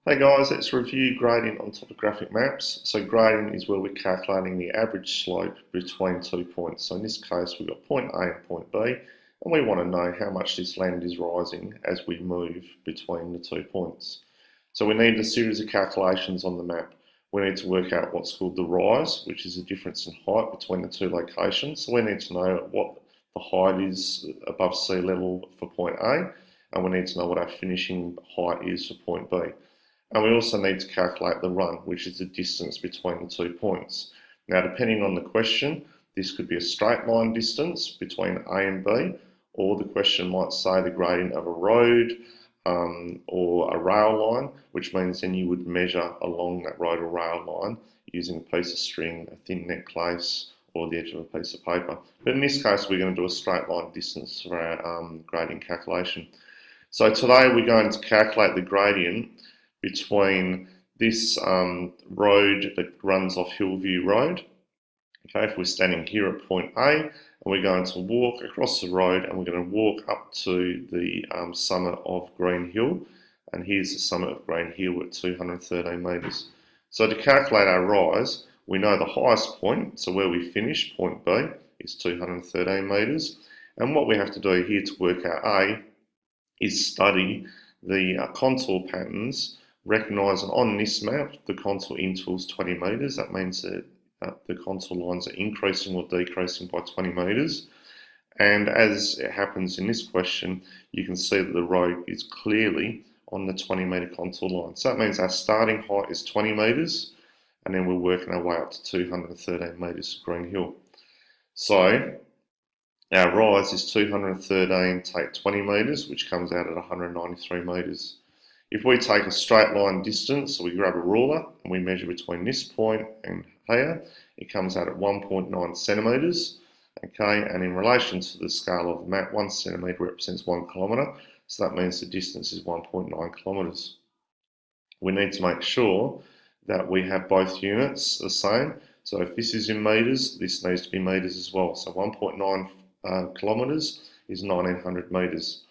Hey guys, let's review gradient on topographic maps. So gradient is where we're calculating the average slope between 2 points. So in this case we've got point A and point B, and we want to know how much this land is rising as we move between the 2 points. So we need a series of calculations on the map. We need to work out what's called the rise, which is the difference in height between the two locations. So we need to know what the height is above sea level for point A, and we need to know what our finishing height is for point B. And we also need to calculate the run, which is the distance between the 2 points. Now, depending on the question, this could be a straight line distance between A and B, or the question might say the gradient of a road or a rail line, which means then you would measure along that road or rail line using a piece of string, a thin necklace, or the edge of a piece of paper. But in this case, we're going to do a straight line distance for our gradient calculation. So today we're going to calculate the gradient between this road that runs off Hillview Road. Okay, if we're standing here at point A and we're going to walk across the road and we're going to walk up to the summit of Green Hill, and here's the summit of Green Hill at 213 metres. So to calculate our rise, we know the highest point, so where we finish, point B, is 213 metres, and what we have to do here to work out A is study the contour patterns, recognising on this map the contour interval is 20 metres. That means that the contour lines are increasing or decreasing by 20 metres. And as it happens in this question, you can see that the road is clearly on the 20 metre contour line. So that means our starting height is 20 metres, and then we're working our way up to 213 metres to Green Hill. So our rise is 213, take 20 metres, which comes out at 193 metres. If we take a straight line distance, so we grab a ruler and we measure between this point and here, it comes out at 1.9 centimetres. Okay, and in relation to the scale of the map, 1 centimetre represents 1 kilometre, so that means the distance is 1.9 kilometres. We need to make sure that we have both units the same. So if this is in metres, this needs to be metres as well. So 1.9 kilometres is 1900 metres.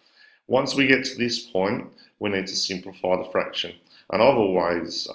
Once we get to this point, we need to simplify the fraction. And I've always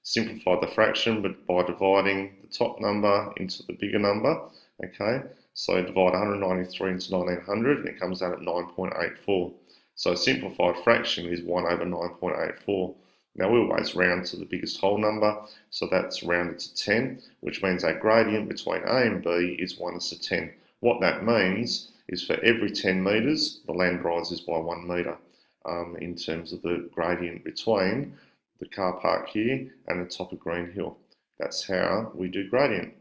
simplified the fraction but by dividing the top number into the bigger number. Okay, so divide 193 into 1900 and it comes out at 9.84. So a simplified fraction is 1 over 9.84. Now we always round to the biggest whole number, so that's rounded to 10, which means our gradient between A and B is 1:10. What that means is for every 10 metres, the land rises by 1 metre in terms of the gradient between the car park here and the top of Green Hill. That's how we do gradient.